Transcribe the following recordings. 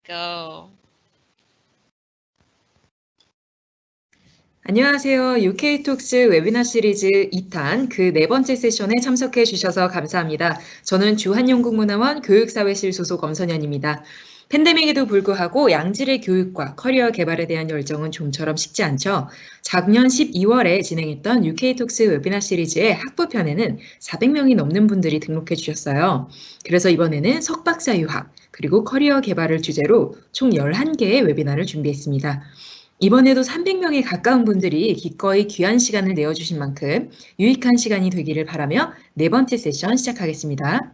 Go. 안녕하세요. UK톡스 웨비나 시리즈 2탄 그 네 번째 세션에 참석해 주셔서 감사합니다. 저는 주한영국문화원 교육사회실 소속 엄선현입니다. 팬데믹에도 불구하고 양질의 교육과 커리어 개발에 대한 열정은 좀처럼 식지 않죠. 작년 12월에 진행했던 UK톡스 웨비나 시리즈의 학부편에는 400명이 넘는 분들이 등록해 주셨어요. 그래서 이번에는 석박사 유학, 그리고 커리어 개발을 주제로 총 11개의 웨비나를 준비했습니다. 이번에도 300명에 가까운 분들이 기꺼이 귀한 시간을 내어주신 만큼 유익한 시간이 되기를 바라며 네 번째 세션 시작하겠습니다.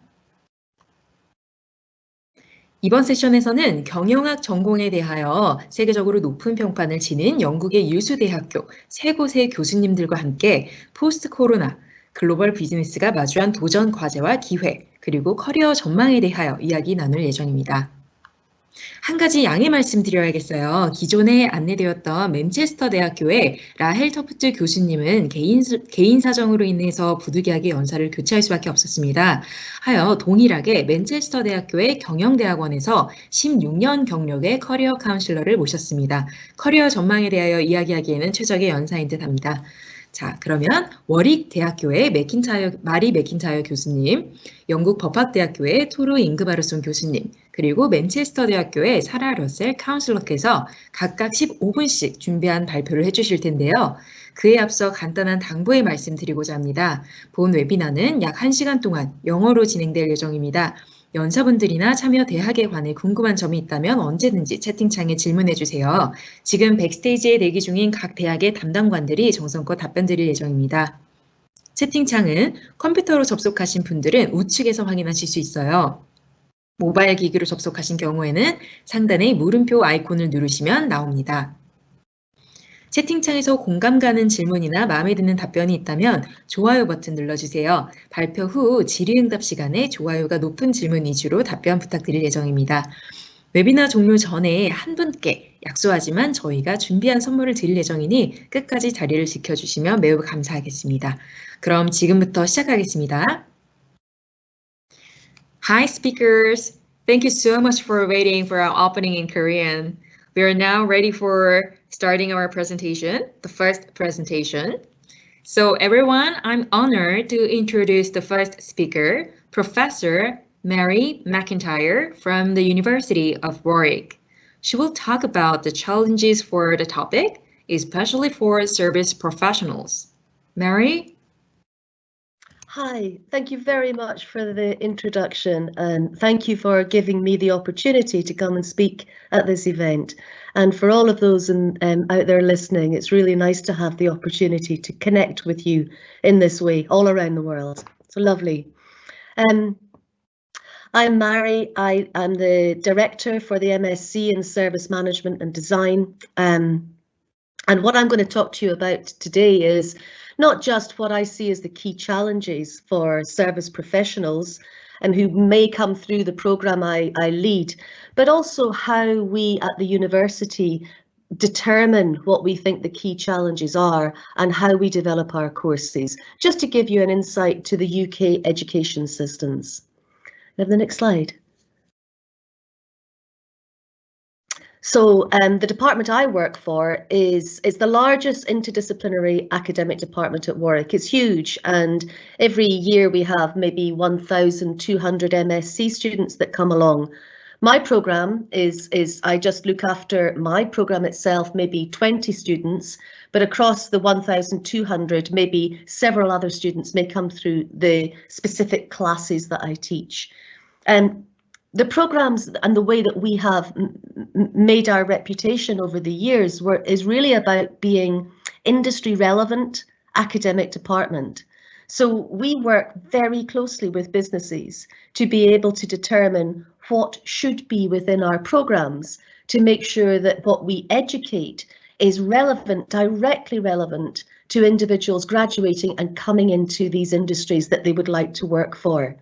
이번 세션에서는 경영학 전공에 대하여 세계적으로 높은 평판을 지닌 영국의 유수 대학교 세 곳의 교수님들과 함께 포스트 코로나, 글로벌 비즈니스가 마주한 도전 과제와 기회, 그리고 커리어 전망에 대하여 이야기 나눌 예정입니다. 한 가지 양해 말씀드려야겠어요. 기존에 안내되었던 맨체스터 대학교의 라헬 터프트 교수님은 개인 사정으로 인해서 부득이하게 연사를 교체할 수밖에 없었습니다. 하여 동일하게 맨체스터 대학교의 경영대학원에서 16년 경력의 커리어 카운슬러를 모셨습니다. 커리어 전망에 대하여 이야기하기에는 최적의 연사인 듯합니다. 자, 그러면 워릭대학교의 마리 매킨타이어 교수님, 영국 법학대학교의 토르 잉그바르손 교수님, 그리고 맨체스터 대학교의 사라 러셀 카운슬러께서 각각 15분씩 준비한 발표를 해주실 텐데요. 그에 앞서 간단한 당부의 말씀드리고자 합니다. 본 웨비나는 약 1시간 동안 영어로 진행될 예정입니다. 연사분들이나 참여 대학에 관해 궁금한 점이 있다면 언제든지 채팅창에 질문해 주세요. 지금 백스테이지에 대기 중인 각 대학의 담당관들이 정성껏 답변 드릴 예정입니다. 채팅창은 컴퓨터로 접속하신 분들은 우측에서 확인하실 수 있어요. 모바일 기기로 접속하신 경우에는 상단의 물음표 아이콘을 누르시면 나옵니다. 채팅창에서 공감 가는 질문이나 마음에 드는 답변이 있다면 좋아요 버튼 눌러주세요. 발표 후 질의응답 시간에 좋아요가 높은 질문 위주로 답변 부탁드릴 예정입니다. 웨비나 종료 전에 한 분께 약소하지만 저희가 준비한 선물을 드릴 예정이니 끝까지 자리를 지켜주시면 매우 감사하겠습니다. 그럼 지금부터 시작하겠습니다. Hi speakers, thank you so much for waiting for our opening in Korean. We are now ready for starting our presentation, the first presentation. So everyone, I'm honored to introduce the first speaker, Professor Mairi Macintyre from the University of Warwick. She will talk about the challenges for the topic, especially for service professionals. Mairi? Hi, thank you very much for the introduction, and thank you for giving me the opportunity to come and speak at this event. And for all of those out there listening, it's really nice to have the opportunity to connect with you in this way all around the world. So lovely. I'm Mairi. I am the director for the MSc in Service Management and Design. And what I'm going to talk to you about today is not just what I see as the key challenges for service professionals and who may come through the programme I lead, but also how we at the university determine what we think the key challenges are and how we develop our courses, just to give you an insight to the UK education systems. Have the next slide. So the department I work for is the largest interdisciplinary academic department at Warwick. It's huge, and every year we have maybe 1,200 MSc students that come along. My programme is I just look after my programme itself, maybe 20 students, but across the 1,200, maybe several other students may come through the specific classes that I teach. And the programmes and the way that we have made our reputation over the years is really about being industry relevant academic department. So we work very closely with businesses to be able to determine what should be within our programmes to make sure that what we educate is relevant, directly relevant to individuals graduating and coming into these industries that they would like to work for.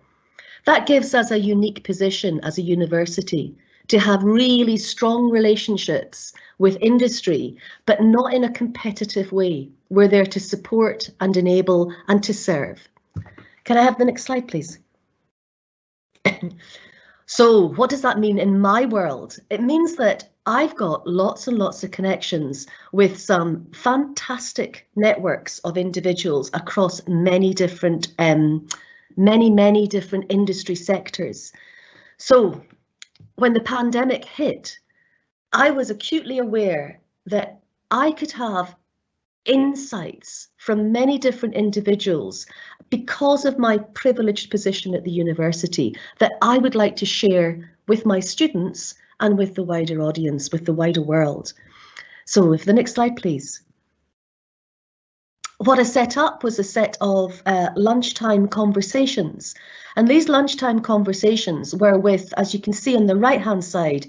That gives us a unique position as a university to have really strong relationships with industry, but not in a competitive way. We're there to support and enable and to serve. Can I have the next slide, please? So what does that mean in my world? It means that I've got lots and lots of connections with some fantastic networks of individuals across many different different industry sectors. So when the pandemic hit, I was acutely aware that I could have insights from many different individuals because of my privileged position at the university that I would like to share with my students and with the wider audience, with the wider world. So if the next slide, please. What I set up was a set of lunchtime conversations, and these lunchtime conversations were with, as you can see on the right-hand side,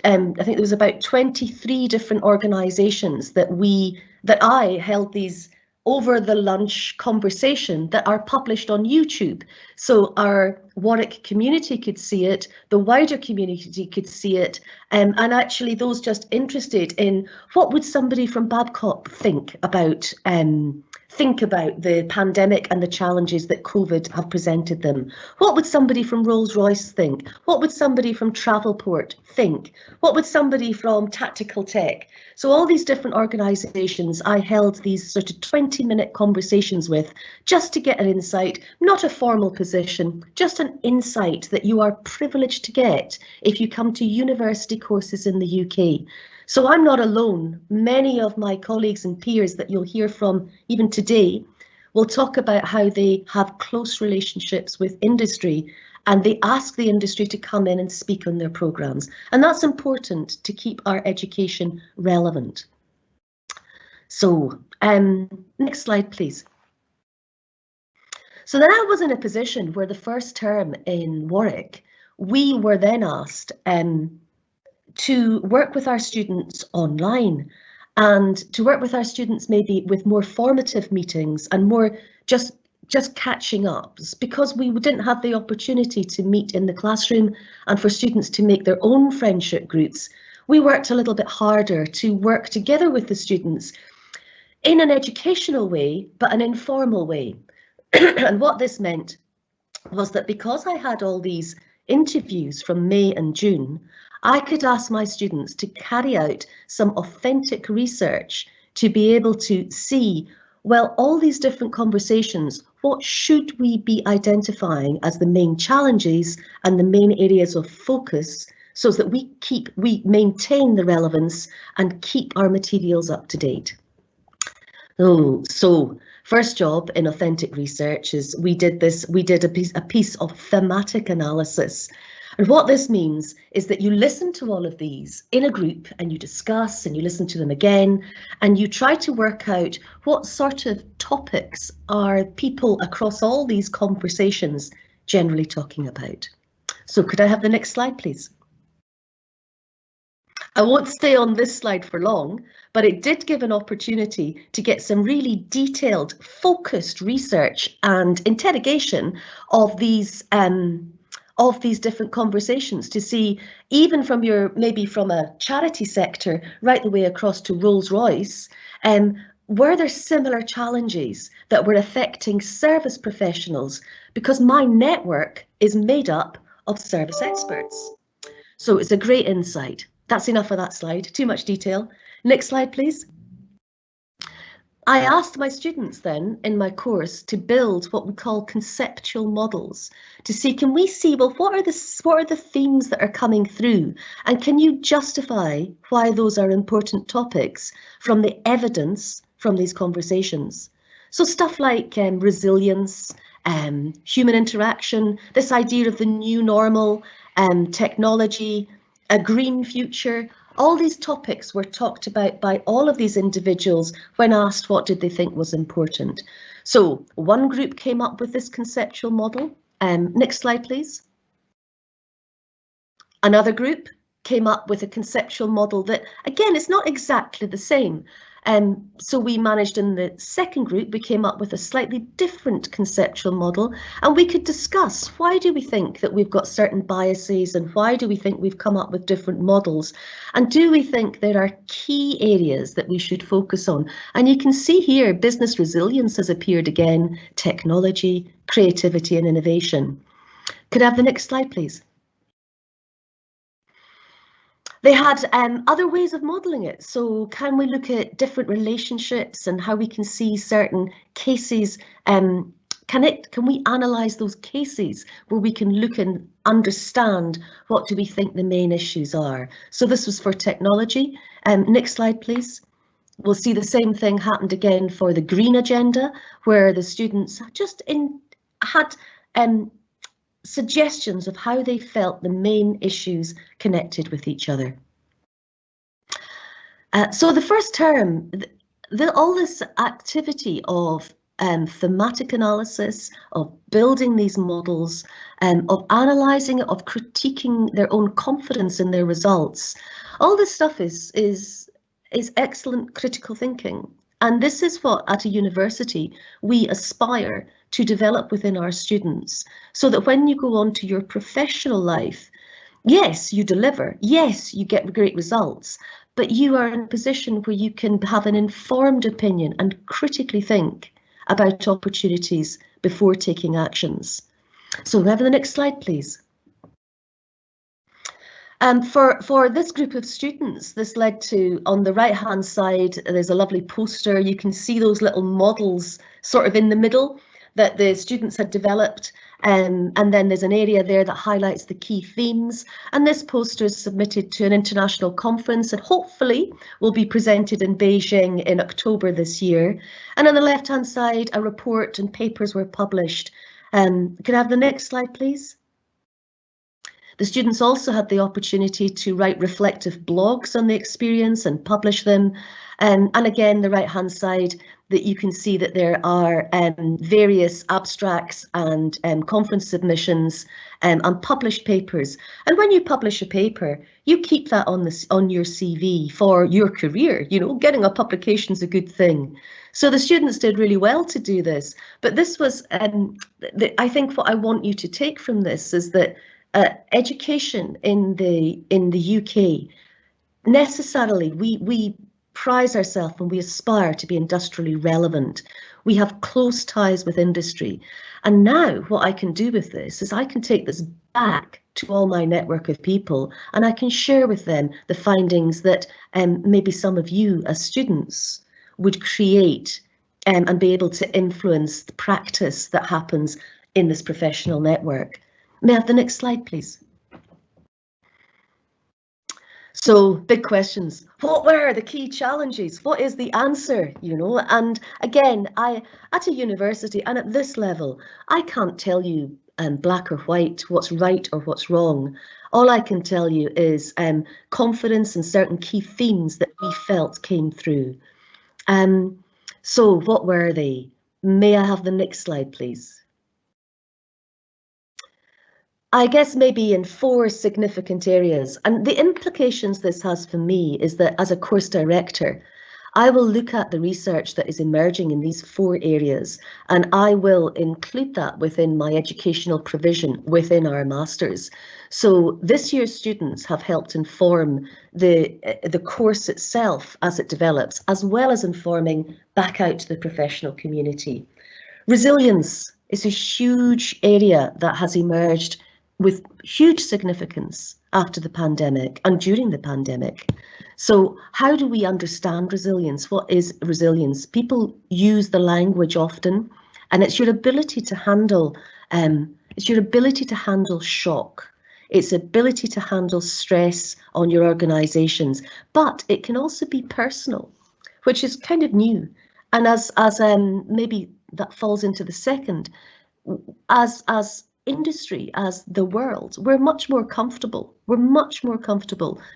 I think there was about 23 different organisations that I held these over the lunch conversation that are published on YouTube. So our Warwick community could see it, the wider community could see it, and actually those just interested in what would somebody from Babcock think about the pandemic and the challenges that COVID have presented them. What would somebody from Rolls-Royce think? What would somebody from Travelport think? What would somebody from Tactical Tech? So all these different organisations I held these sort of 20-minute conversations with just to get an insight, not a formal position, just an insight that you are privileged to get if you come to university courses in the UK. So I'm not alone. Many of my colleagues and peers that you'll hear from even today will talk about how they have close relationships with industry and they ask the industry to come in and speak on their programmes. And that's important to keep our education relevant. So next slide, please. So then I was in a position where the first term in Warwick, we were then asked to work with our students online and to work with our students maybe with more formative meetings and more just catching up, because we didn't have the opportunity to meet in the classroom and for students to make their own friendship groups. We worked a little bit harder to work together with the students in an educational way, but an informal way. And what this meant was that because I had all these interviews from May and June, I could ask my students to carry out some authentic research to be able to see, well, all these different conversations, what should we be identifying as the main challenges and the main areas of focus so that we maintain the relevance and keep our materials up to date. So first job in authentic research is we did a piece of thematic analysis. And what this means is that you listen to all of these in a group and you discuss and you listen to them again and you try to work out what sort of topics are people across all these conversations generally talking about. So could I have the next slide, please? I won't stay on this slide for long, but it did give an opportunity to get some really detailed, focused research and interrogation of these different conversations to see, even from maybe from a charity sector right the way across to Rolls-Royce, were there similar challenges that were affecting service professionals, because my network is made up of service experts. So it's a great insight. That's enough of that slide, too much detail. Next slide, please. I asked my students then in my course to build what we call conceptual models to see, can we see, well, what are the themes that are coming through, and can you justify why those are important topics from the evidence from these conversations? So stuff like resilience, human interaction, this idea of the new normal, technology, a green future. All these topics were talked about by all of these individuals when asked what did they think was important. So one group came up with this conceptual model. Next slide, please. Another group came up with a conceptual model that, again, it's not exactly the same. So we managed in the second group, we came up with a slightly different conceptual model, and we could discuss, why do we think that we've got certain biases, and why do we think we've come up with different models, and do we think there are key areas that we should focus on? And you can see here business resilience has appeared again, technology, creativity and innovation. Could I have the next slide, please? They had other ways of modelling it. So can we look at different relationships and how we can see certain cases? Can we analyse those cases where we can look and understand what do we think the main issues are? So this was for technology. Next slide, please. We'll see the same thing happened again for the green agenda, where the students just had suggestions of how they felt the main issues connected with each other. So the first term, all this activity of thematic analysis, of building these models, of analysing it, of critiquing their own confidence in their results, all this stuff is excellent critical thinking. And this is what, at a university, we aspire to develop within our students, so that when you go on to your professional life, yes, you deliver, yes, you get great results, but you are in a position where you can have an informed opinion and critically think about opportunities before taking actions. So we have the next slide, please. For this group of students, this led to, on the right-hand side, there's a lovely poster. You can see those little models sort of in the middle that the students had developed, and then there's an area there that highlights the key themes, and this poster is submitted to an international conference and hopefully will be presented in Beijing in October this year. And on the left-hand side, a report and papers were published. Can I have the next slide, please? The students also had the opportunity to write reflective blogs on the experience and publish them. And again, the right-hand side, that you can see that there are various abstracts and conference submissions and published papers. And when you publish a paper, you keep that on your CV for your career. You know, getting a publication is a good thing. So the students did really well to do this. But this was, I think, what I want you to take from this is that education in the UK, necessarily, we prize ourselves and we aspire to be industrially relevant. We have close ties with industry. And now what I can do with this is I can take this back to all my network of people and I can share with them the findings that maybe some of you as students would create and be able to influence the practice that happens in this professional network. May I have the next slide, please? So big questions. What were the key challenges? What is the answer? You know, and again, at a university and at this level, I can't tell you black or white, what's right or what's wrong. All I can tell you is confidence in certain key themes that we felt came through. So what were they? May I have the next slide, please? I guess maybe in 4 significant areas, and the implications this has for me is that as a course director, I will look at the research that is emerging in these 4 areas, and I will include that within my educational provision within our masters. So this year's students have helped inform the course itself as it develops, as well as informing back out to the professional community. Resilience is a huge area that has emerged with huge significance after the pandemic and during the pandemic. So how do we understand resilience? What is resilience? People use the language often, and it's your ability to handle shock. It's ability to handle stress on your organizations, but it can also be personal, which is kind of new. And as maybe that falls into the second, as industry, as the world, we're much more comfortable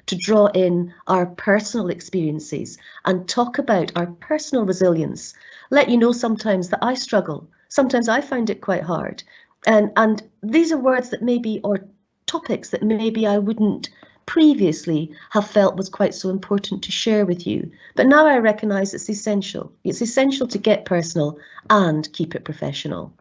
to draw in our personal experiences and talk about our personal resilience. Let you know sometimes that I struggle, sometimes I find it quite hard, and these are words that maybe, or topics that maybe I wouldn't previously have felt was quite so important to share with you, but now I recognise it's essential to get personal and keep it professional.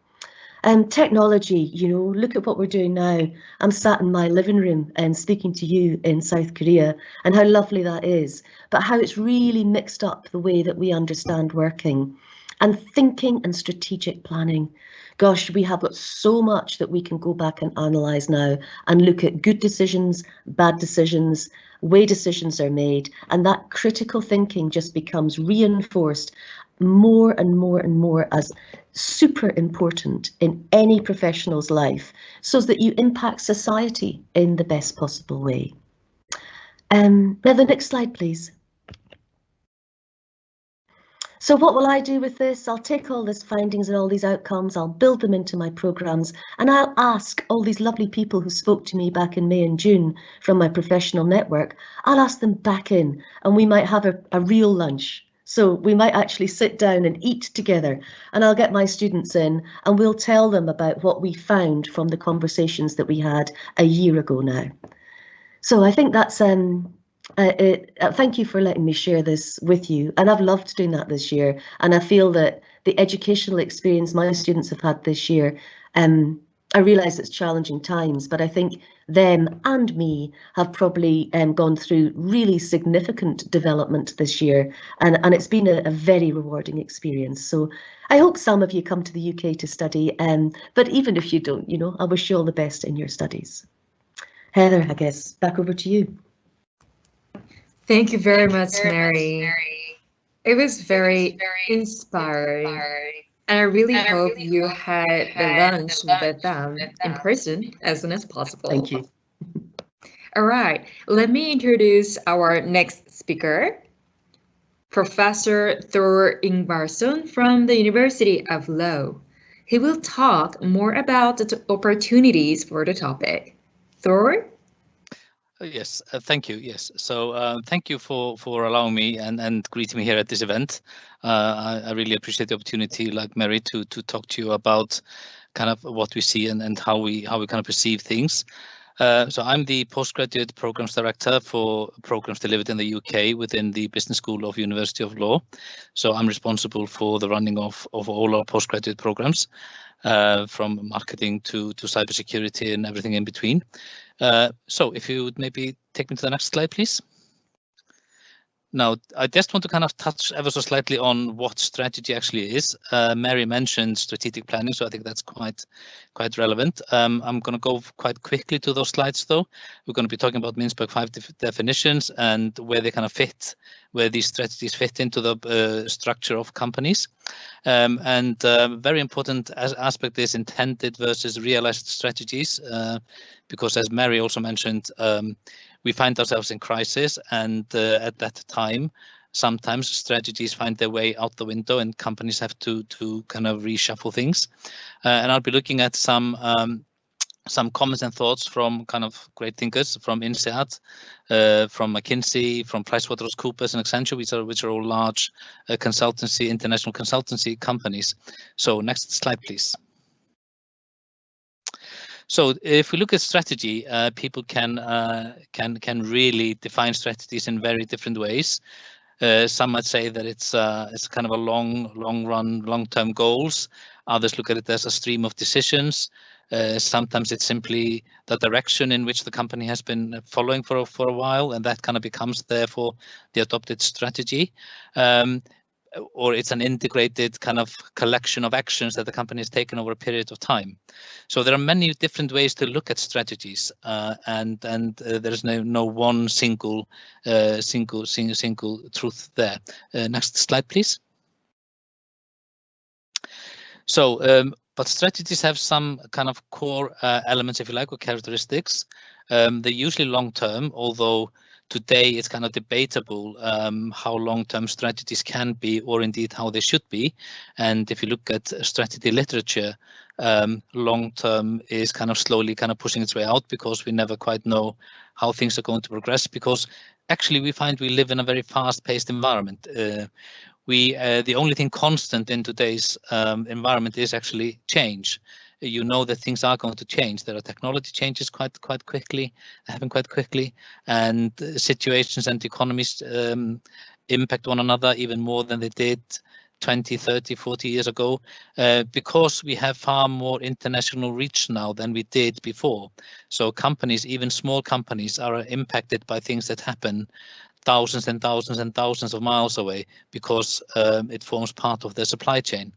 Technology, you know, look at what we're doing now. I'm sat in my living room and speaking to you in South Korea, and how lovely that is, but how it's really mixed up the way that we understand working and thinking and strategic planning. gosh, we have got so much that we can go back and analyse now and look at good decisions, bad decisions, way decisions are made, and that critical thinking just becomes reinforced more and more and more as super important in any professional's life, so that you impact society in the best possible way. Now the next slide, please. So what will I do with this? I'll take all these findings and all these outcomes, I'll build them into my programmes, and I'll ask all these lovely people who spoke to me back in May and June from my professional network, I'll ask them back in, and we might have a real lunch. So we might actually sit down and eat together, and I'll get my students in and we'll tell them about what we found from the conversations that we had a year ago now. So I think that's thank you for letting me share this with you, and I've loved doing that this year, and I feel that the educational experience my students have had this year, I realise it's challenging times, but I think them and me have probably gone through really significant development this year, and it's been a very rewarding experience. So I hope some of you come to the UK to study, but even if you don't, you know, I wish you all the best in your studies. Heather, I guess, back over to you. Thank you very much, Mary. It was very inspiring. And I really hope you had the lunch with them in person as soon as possible. Thank you. All right, let me introduce our next speaker, Professor Thor Ingvarsson from the University of Law. He will talk more about the opportunities for the topic. Thor? Yes, thank you. Yes, so thank you for allowing me and greeting me here at this event. I really appreciate the opportunity, like Mary, to talk to you about kind of what we see and how we kind of perceive things. So I'm the postgraduate programs director for programs delivered in the UK within the Business School of University of Law. So I'm responsible for the running of all our postgraduate programs, from marketing to cybersecurity and everything in between. So if you would maybe take me to the next slide, please. Now, I just want to kind of touch ever so slightly on what strategy actually is. Mary mentioned strategic planning, so I think that's quite relevant. I'm going to go quite quickly to those slides, though. We're going to be talking about Mintzberg 5 definitions and where they kind of fit, where these strategies fit into the structure of companies. Very important aspect is intended versus realized strategies, because as Mary also mentioned, we find ourselves in crisis, and at that time, sometimes strategies find their way out the window and companies have to kind of reshuffle things. And I'll be looking at some comments and thoughts from kind of great thinkers from INSEAD, from McKinsey, from PricewaterhouseCoopers and Accenture, which are all large international consultancy companies. So next slide, please. So if we look at strategy, people can really define strategies in very different ways. Some might say that it's kind of a long-term goals. Others look at it as a stream of decisions. Sometimes it's simply the direction in which the company has been following for a while, and that kind of becomes therefore the adopted strategy. Or it's an integrated kind of collection of actions that the company has taken over a period of time. So there are many different ways to look at strategies, and there's no one single truth there. Next slide, please. So, but strategies have some kind of core elements, if you like, or characteristics. They're usually long-term, although today it's kind of debatable how long-term strategies can be, or indeed how they should be. And if you look at strategy literature, long-term is kind of slowly kind of pushing its way out, because we never quite know how things are going to progress, because actually we find we live in a very fast-paced environment. The only thing constant in today's environment is actually change. You know that things are going to change. There are technology changes quite quickly, happen quite quickly, and situations and economies impact one another even more than they did 20, 30, 40 years ago, because we have far more international reach now than we did before. So companies, even small companies, are impacted by things that happen thousands and thousands and thousands of miles away, because it forms part of their supply chain.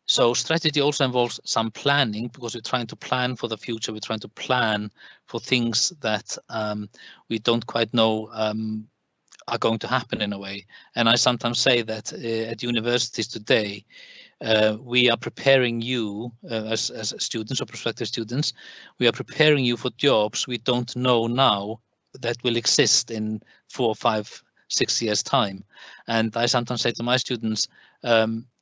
So strategy also involves some planning, because we're trying to plan for the future. We're trying to plan for things that we don't quite know are going to happen in a way. And I sometimes say that at universities today, we are preparing you as students or prospective students, we are preparing you for jobs we don't know now that will exist in 4, 5, 6 years time. And I sometimes say to my students,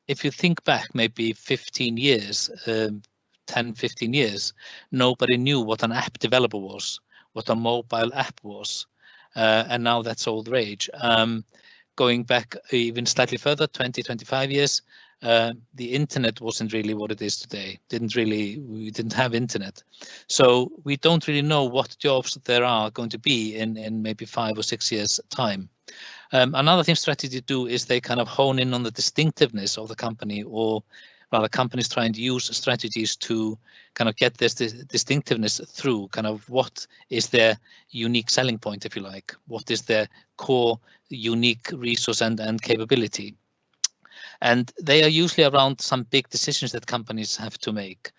if you think back maybe 15 years, 10, 15 years, nobody knew what an app developer was, what a mobile app was. And now that's old rage. Going back even slightly further, 20, 25 years, the internet wasn't really what it is today. We didn't have internet. So we don't really know what jobs there are going to be in maybe 5 or 6 years time. Another thing strategy do is they kind of hone in on the distinctiveness of the company, or rather companies trying to use strategies to kind of get this distinctiveness through, kind of what is their unique selling point, if you like, what is their core unique resource and capability. And they are usually around some big decisions that companies have to make.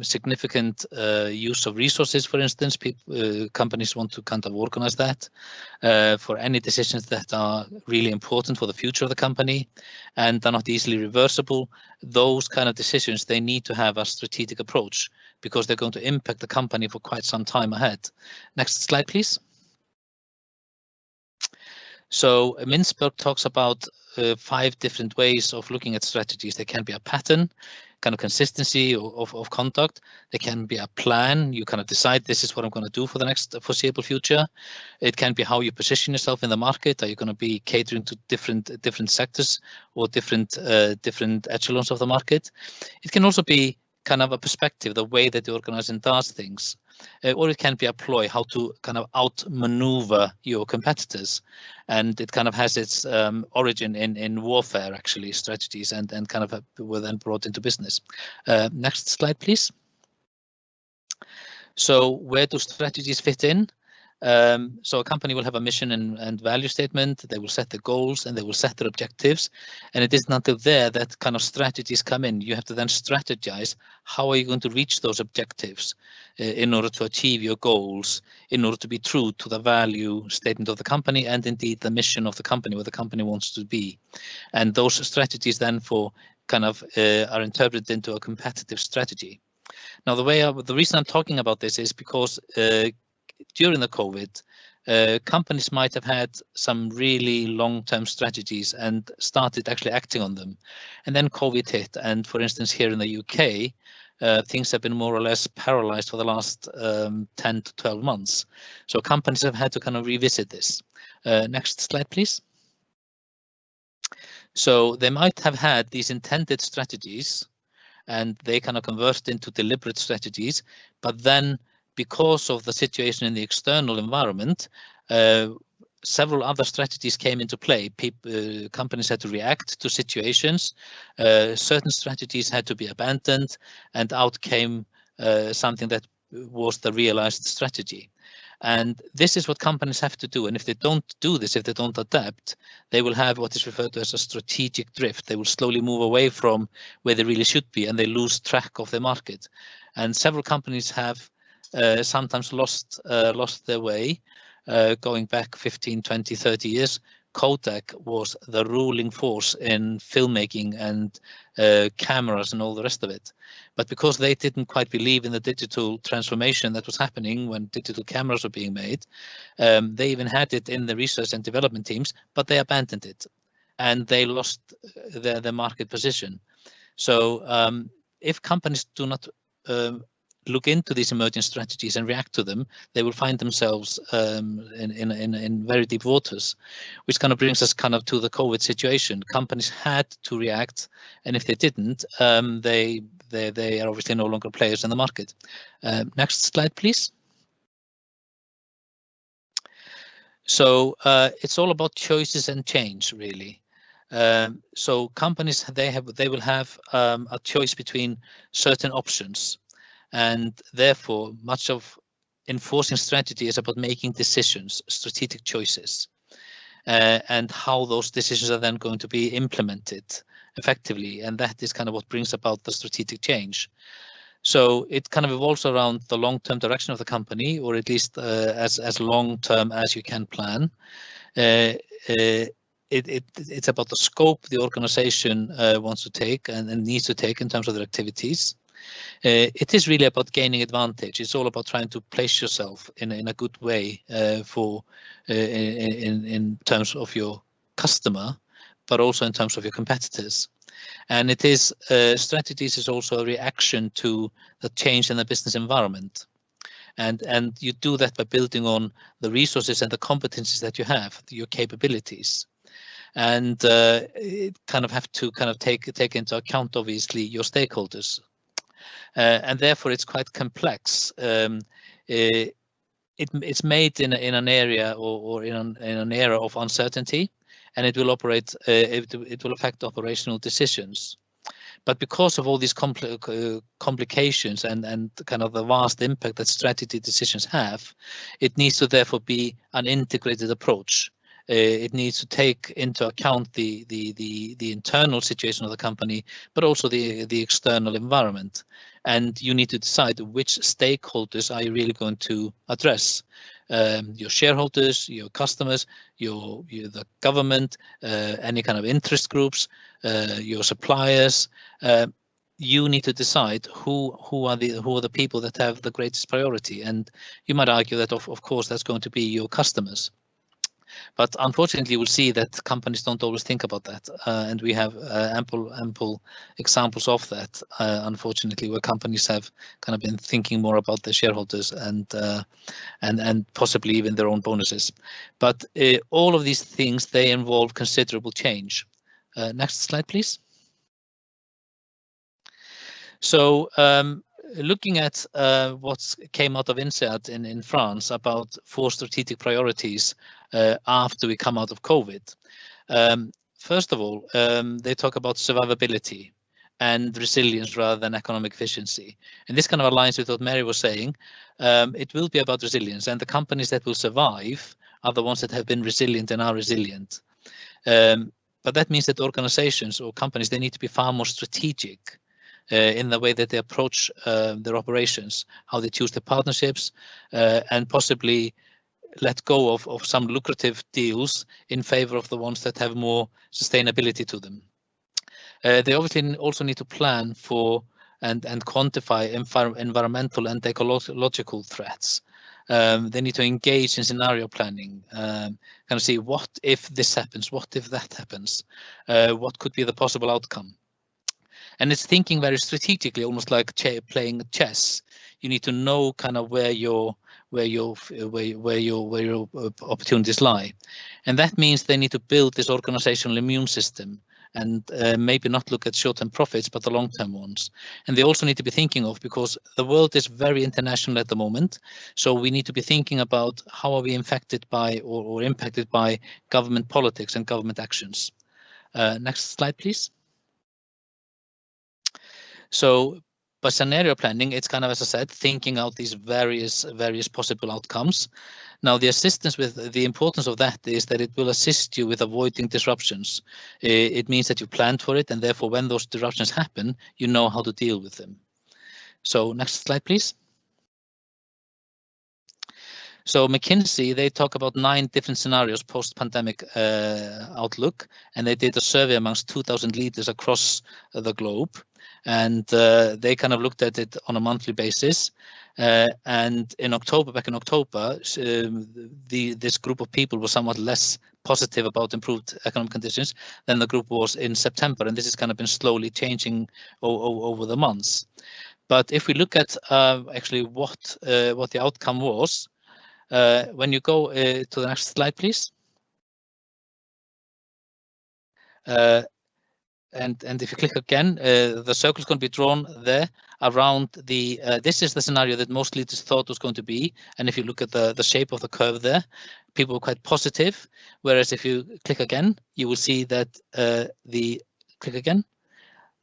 Significant use of resources, for instance, companies want to kind of organize that for any decisions that are really important for the future of the company and are not easily reversible. Those kind of decisions, they need to have a strategic approach, because they're going to impact the company for quite some time ahead. Next slide, please. So Mintzberg talks about 5 different ways of looking at strategies. There can be a pattern, kind of consistency of conduct. There can be a plan. You kind of decide, this is what I'm going to do for the next foreseeable future. It can be how you position yourself in the market. Are you going to be catering to different sectors or different echelons of the market? It can also be kind of a perspective, the way that the organization does things. Or it can be a ploy, how to kind of outmaneuver your competitors. And it kind of has its origin in warfare, actually, strategies, and kind of were then brought into business. Next slide, please. So where do strategies fit in? So a company will have a mission and value statement. They will set the goals and they will set their objectives. And it isn't until there that kind of strategies come in. You have to then strategize, how are you going to reach those objectives in order to achieve your goals, in order to be true to the value statement of the company and indeed the mission of the company, where the company wants to be. And those strategies then are interpreted into a competitive strategy. Now, the reason I'm talking about this is because during the COVID, companies might have had some really long-term strategies and started actually acting on them. And then COVID hit. And for instance, here in the UK, things have been more or less paralyzed for the last 10 to 12 months. So companies have had to kind of revisit this. Next slide, please. So they might have had these intended strategies and they kind of converted into deliberate strategies, but then because of the situation in the external environment, several other strategies came into play. Companies had to react to situations. Certain strategies had to be abandoned, and out came something that was the realized strategy. And this is what companies have to do. And if they don't do this, if they don't adapt, they will have what is referred to as a strategic drift. They will slowly move away from where they really should be, and they lose track of their market. And several companies have sometimes lost their way. Going back 15, 20, 30 years, Kodak was the ruling force in filmmaking and cameras and all the rest of it. But because they didn't quite believe in the digital transformation that was happening when digital cameras were being made, they even had it in the research and development teams, but they abandoned it and they lost their market position. So if companies do not look into these emerging strategies and react to them, they will find themselves in very deep waters, which kind of brings us kind of to the COVID situation. Companies had to react, and if they didn't, they are obviously no longer players in the market. Next slide, please. So it's all about choices and change, really. So companies, they will have a choice between certain options. And therefore, much of enforcing strategy is about making decisions, strategic choices, and how those decisions are then going to be implemented effectively, and that is kind of what brings about the strategic change. So it kind of evolves around the long-term direction of the company, or at least as long-term as you can plan. It's about the scope the organization wants to take and needs to take in terms of their activities. It is really about gaining advantage. It's all about trying to place yourself in a good way in terms of your customer, but also in terms of your competitors. And it is strategies is also a reaction to the change in the business environment. And you do that by building on the resources and the competencies that you have, your capabilities. And it kind of have to kind of take into account, obviously, your stakeholders. And therefore, it's quite complex. It's made in an area or in an era of uncertainty, and it will operate. It will affect operational decisions. But because of all these complications and kind of the vast impact that strategy decisions have, it needs to therefore be an integrated approach. It needs to take into account the internal situation of the company, but also the external environment. And you need to decide which stakeholders are you really going to address. Your shareholders, your customers, the government, any kind of interest groups, your suppliers. You need to decide who are the people that have the greatest priority. And you might argue that of course that's going to be your customers. But unfortunately, we'll see that companies don't always think about that, and we have ample examples of that. Unfortunately, where companies have kind of been thinking more about their shareholders and possibly even their own bonuses. But all of these things, they involve considerable change. Next slide, please. So looking at what came out of INSEAD in France about 4 strategic priorities after we come out of COVID. First of all, they talk about survivability and resilience rather than economic efficiency. And this kind of aligns with what Mary was saying. It will be about resilience, and the companies that will survive are the ones that have been resilient and are resilient. But that means that organizations or companies, they need to be far more strategic in the way that they approach their operations, how they choose their partnerships, and possibly let go of some lucrative deals in favor of the ones that have more sustainability to them. They obviously also need to plan for and quantify environmental and ecological threats. They need to engage in scenario planning, kind of see what if this happens, what if that happens, what could be the possible outcome. And it's thinking very strategically, almost like playing chess. You need to know kind of where your opportunities lie, and that means they need to build this organizational immune system and maybe not look at short-term profits, but the long-term ones. And they also need to be thinking of, because the world is very international at the moment, so we need to be thinking about how are we infected by or impacted by government politics and government actions. Next slide, please. So by scenario planning, it's kind of, as I said, thinking out these various possible outcomes. Now, the assistance with the importance of that is that it will assist you with avoiding disruptions. It means that you planned for it, and therefore when those disruptions happen, you know how to deal with them. So next slide, please. So McKinsey, they talk about 9 different scenarios post-pandemic outlook, and they did a survey amongst 2,000 leaders across the globe. And they kind of looked at it on a monthly basis. And in October, back in October, this group of people was somewhat less positive about improved economic conditions than the group was in September. And this has kind of been slowly changing over the months. But if we look at actually what the outcome was, when you go to the next slide, please. And if you click again, the circle is going to be drawn there around the, this is the scenario that most leaders thought was going to be. And if you look at the shape of the curve there, people were quite positive. Whereas if you click again, you will see that click again,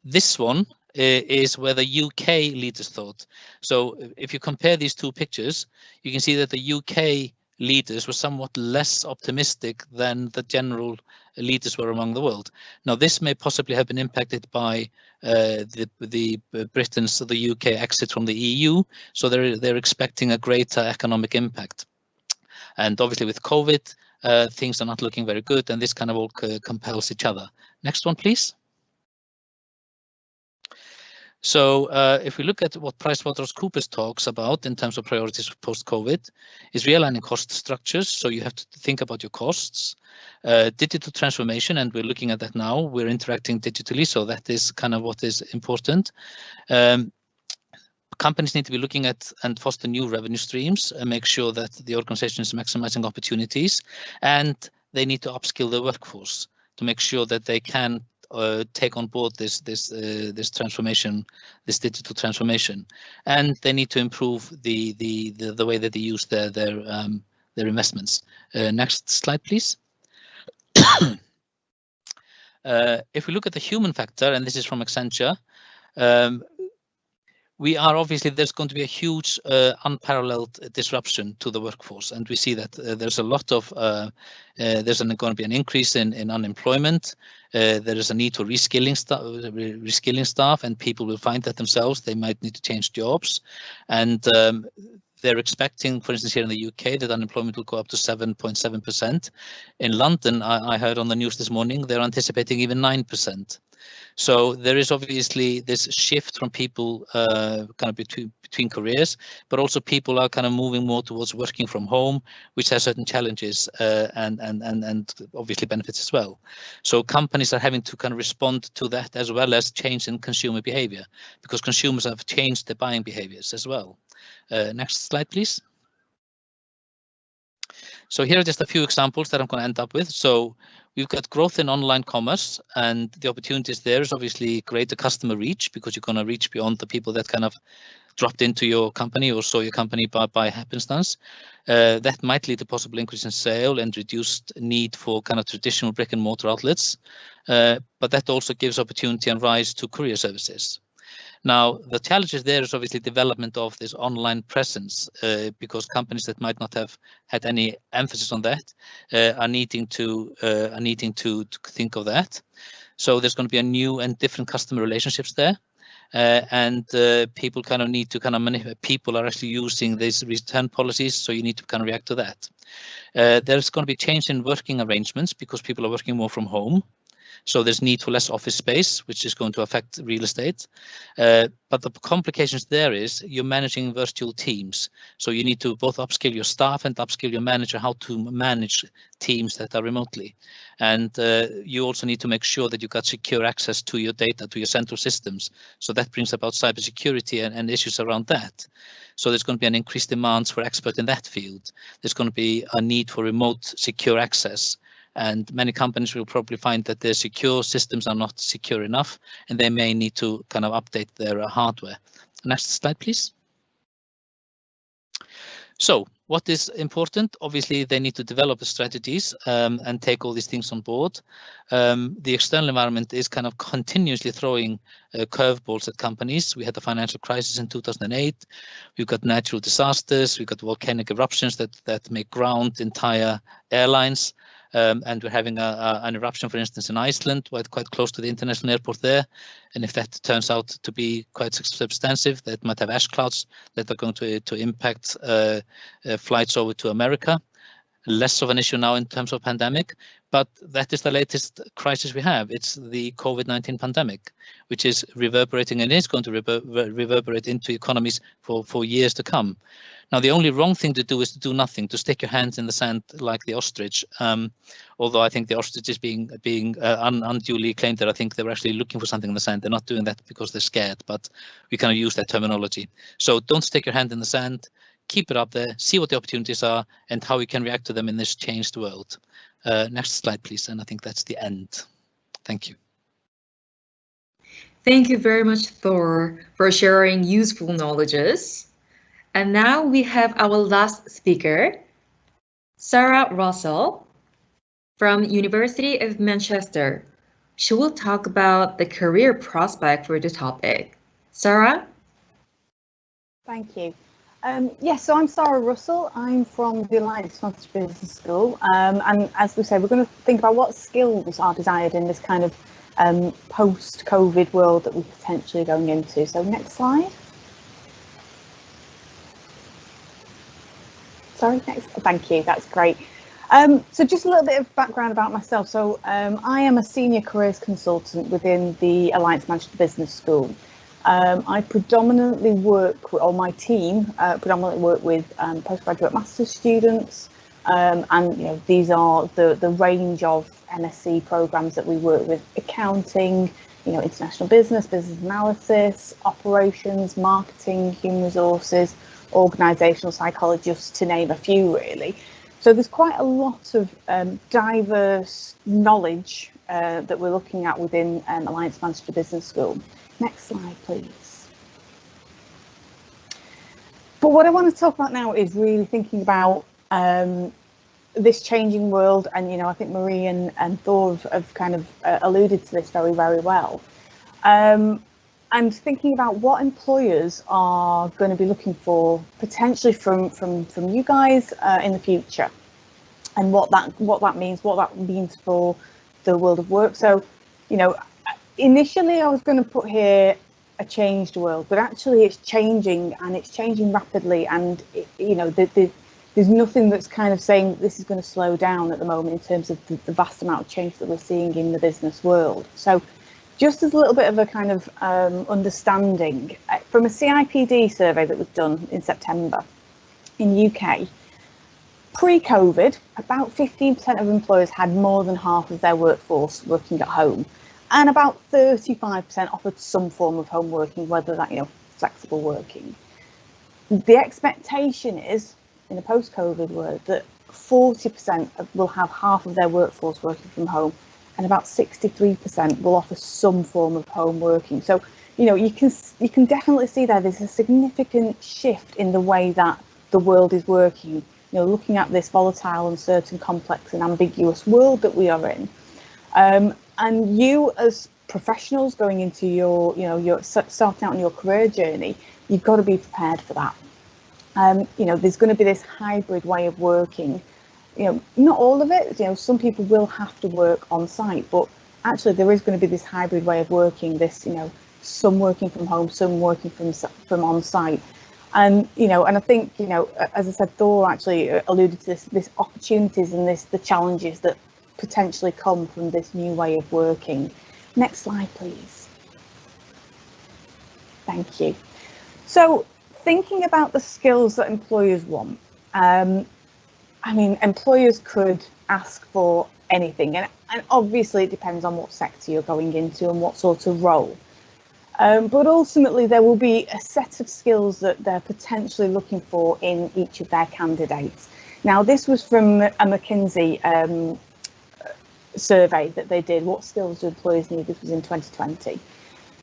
this one is where the UK leaders thought. So if you compare these 2 pictures, you can see that the UK leaders were somewhat less optimistic than the general leaders were among the world. Now, this may possibly have been impacted by the Britain's, the UK exit from the EU, so they're expecting a greater economic impact. And obviously with COVID, things are not looking very good, and this kind of all compels each other. Next one, please. So if we look at what PricewaterhouseCoopers talks about in terms of priorities for post-COVID, is realigning cost structures. So you have to think about your costs, digital transformation, and we're looking at that now. We're interacting digitally, so that is kind of what is important. Companies need to be looking at and foster new revenue streams and make sure that the organization is maximizing opportunities, and they need to upskill their workforce to make sure that they can take on board this transformation, this digital transformation, and they need to improve the way that they use their investments. Next slide, please. If we look at the human factor, and this is from Accenture, we are obviously, there's going to be a huge unparalleled disruption to the workforce, and we see that there's a lot of there's going to be an increase in unemployment. There is a need for reskilling staff, and people will find that themselves. They might need to change jobs, and they're expecting, for instance, here in the UK, that unemployment will go up to 7.7%. In London, I heard on the news this morning, they're anticipating even 9%. So there is obviously this shift from people kind of between careers, but also people are kind of moving more towards working from home, which has certain challenges and obviously benefits as well. So companies are having to kind of respond to that, as well as change in consumer behavior, because consumers have changed their buying behaviors as well. Next slide, please. So here are just a few examples that I'm going to end up with. So we've got growth in online commerce, and the opportunities there is obviously greater customer reach, because you're going to reach beyond the people that kind of dropped into your company or saw your company by happenstance. That might lead to possible increase in sale and reduced need for kind of traditional brick and mortar outlets. But that also gives opportunity and rise to courier services. Now, the challenges there is obviously development of this online presence, because companies that might not have had any emphasis on that are needing to think of that. So there's going to be a new and different customer relationships there, and people kind of need to kind of manipulate. People are actually using these return policies, so you need to kind of react to that. There's going to be change in working arrangements because people are working more from home. So there's need for less office space, which is going to affect real estate. But the complications there is you're managing virtual teams. So you need to both upskill your staff and upskill your manager how to manage teams that are remotely. And you also need to make sure that you got secure access to your data, to your central systems. So that brings about cybersecurity and issues around that. So there's going to be an increased demand for experts in that field. There's going to be a need for remote secure access. And many companies will probably find that their secure systems are not secure enough, and they may need to kind of update their hardware. Next slide, please. So what is important? Obviously, they need to develop the strategies and take all these things on board. The external environment is kind of continuously throwing curveballs at companies. We had the financial crisis in 2008. We've got natural disasters. We've got volcanic eruptions that may ground entire airlines. And we're having an eruption, for instance, in Iceland, quite close to the international airport there. And if that turns out to be quite substantive, that might have ash clouds that are going to impact flights over to America. Less of an issue now in terms of pandemic, but that is the latest crisis we have. It's the COVID-19 pandemic, which is reverberating and is going to reverberate into economies for years to come. Now, the only wrong thing to do is to do nothing, to stick your hands in the sand like the ostrich. Although I think the ostrich is being unduly claimed that I think they were actually looking for something in the sand. They're not doing that because they're scared, but we kind of use that terminology. So don't stick your hand in the sand. Keep it up there, see what the opportunities are and how we can react to them in this changed world. Next slide, please. And I think that's the end. Thank you. Thank you very much, Thor, for sharing useful knowledges. And now we have our last speaker, Sarah Russell from University of Manchester. She will talk about the career prospect for the topic. Sarah? Thank you. Yes, so I'm Sarah Russell. I'm from the Alliance Manchester Business School, and as we say, we're going to think about what skills are desired in this kind of post-COVID world that we're potentially going into. So next slide. Sorry, next. Thank you. That's great. So just a little bit of background about myself. So I am a senior careers consultant within the Alliance Manchester Business School. I predominantly work, or my team predominantly work with postgraduate master's students, and these are the range of MSc programs that we work with: accounting, international business, business analysis, operations, marketing, human resources, organisational psychology, just to name a few, really. So there's quite a lot of diverse knowledge that we're looking at within Alliance Manchester Business School. Next slide, please. But what I want to talk about now is really thinking about this changing world, and I think Marie and Thor have kind of alluded to this very, very well. And thinking about what employers are going to be looking for potentially from you guys in the future, and what that means for the world of work. So, initially I was going to put here a changed world, but actually it's changing, and it's changing rapidly, and there's nothing that's kind of saying this is going to slow down at the moment in terms of the vast amount of change that we're seeing in the business world. So just as a little bit of a kind of understanding, from a CIPD survey that was done in September in UK, pre-COVID, about 15% of employers had more than half of their workforce working at home, and about 35% offered some form of home working, whether that, flexible working. The expectation is, in the post-COVID world, that 40% will have half of their workforce working from home, and about 63% will offer some form of home working. So, you can definitely see there's a significant shift in the way that the world is working. Looking at this volatile, uncertain, complex, and ambiguous world that we are in, and you as professionals going into your starting out on your career journey, you've got to be prepared for that. There's going to be this hybrid way of working. Not all of it. Some people will have to work on site, but actually there is going to be this hybrid way of working. This, some working from home, some working from on site. And and I think as I said, Thor actually alluded to this opportunities and the challenges that potentially come from this new way of working. Next slide, please. Thank you. So thinking about the skills that employers want, employers could ask for anything, and obviously it depends on what sector you're going into and what sort of role. But ultimately, there will be a set of skills that they're potentially looking for in each of their candidates. Now, this was from a McKinsey survey that they did. What skills do employers need? This was in 2020.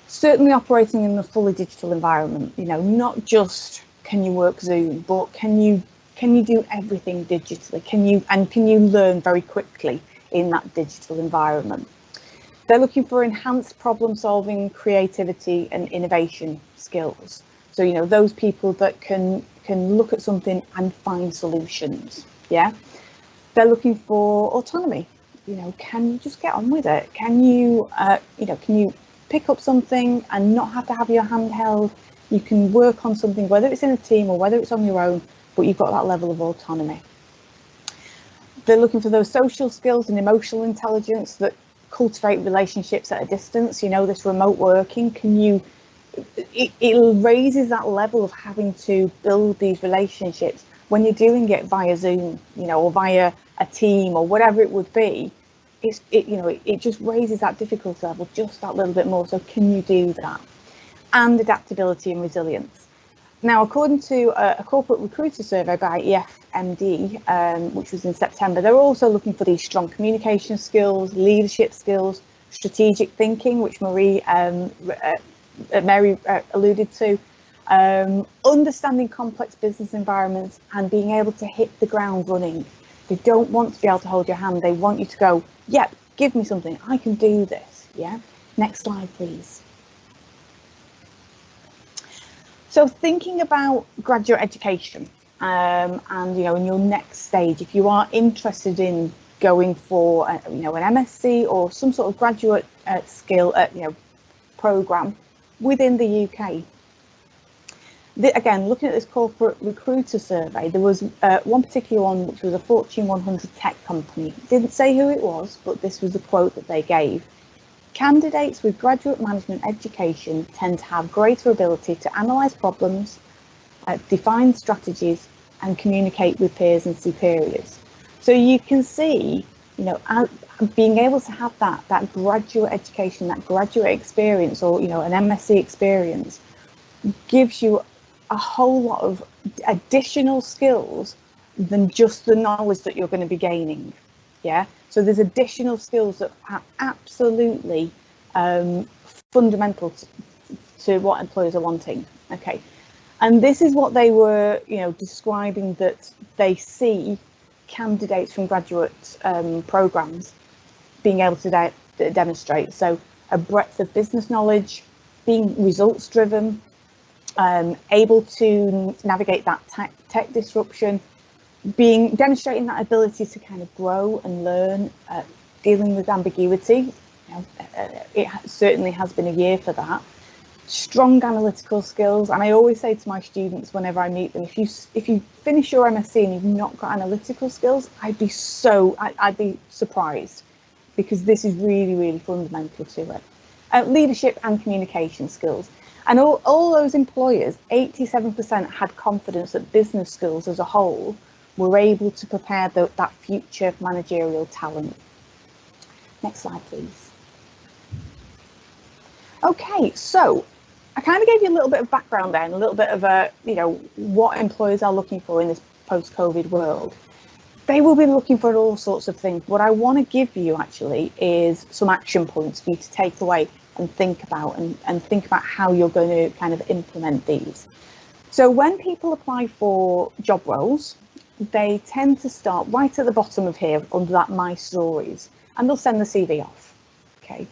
Certainly operating in a fully digital environment. Not just can you work Zoom, but can you do everything digitally? Can you learn very quickly in that digital environment? They're looking for enhanced problem solving, creativity and innovation skills. So, those people that can look at something and find solutions. Yeah. They're looking for autonomy. Can you just get on with it? Can you pick up something and not have to have your hand held? You can work on something, whether it's in a team or whether it's on your own, but you've got that level of autonomy. They're looking for those social skills and emotional intelligence that cultivate relationships at a distance. This remote working, it raises that level of having to build these relationships when you're doing it via Zoom, or via a team or whatever it would be. It just raises that difficulty level just that little bit more. So can you do that? And adaptability and resilience. Now, according to a corporate recruiter survey by EFMD, which was in September, they're also looking for these strong communication skills, leadership skills, strategic thinking, which Mary alluded to, understanding complex business environments and being able to hit the ground running. They don't want to be able to hold your hand. They want you to go, yep, give me something. I can do this. Yeah. Next slide, please. So thinking about graduate education, and in your next stage, if you are interested in going for an MSc or some sort of graduate skill program within the UK. Again, looking at this corporate recruiter survey, there was one particular one which was a Fortune 100 tech company. It didn't say who it was, but this was the quote that they gave. Candidates with graduate management education tend to have greater ability to analyse problems, define strategies, and communicate with peers and superiors. So you can see, being able to have that graduate education, that graduate experience, or an MSc experience, gives you a whole lot of additional skills than just the knowledge that you're going to be gaining. Yeah, so there's additional skills that are absolutely fundamental to what employers are wanting. Okay, and this is what they were, describing that they see candidates from graduate programs being able to demonstrate. So a breadth of business knowledge, being results driven, able to navigate that tech disruption, demonstrating that ability to kind of grow and learn, dealing with ambiguity. It certainly has been a year for that. Strong analytical skills, and I always say to my students whenever I meet them, if you finish your MSc and you've not got analytical skills, I'd be surprised, because this is really, really fundamental to it. Leadership and communication skills. And all those employers, 87% had confidence that business skills as a whole were able to prepare that future managerial talent. Next slide, please. Okay, so I kind of gave you a little bit of background there and a little bit of what employers are looking for in this post-COVID world. They will be looking for all sorts of things. What I want to give you actually is some action points for you to take away and think about, and think about how you're going to kind of implement these. So when people apply for job roles, they tend to start right at the bottom of here under that My Stories, and they'll send the CV off. Okay.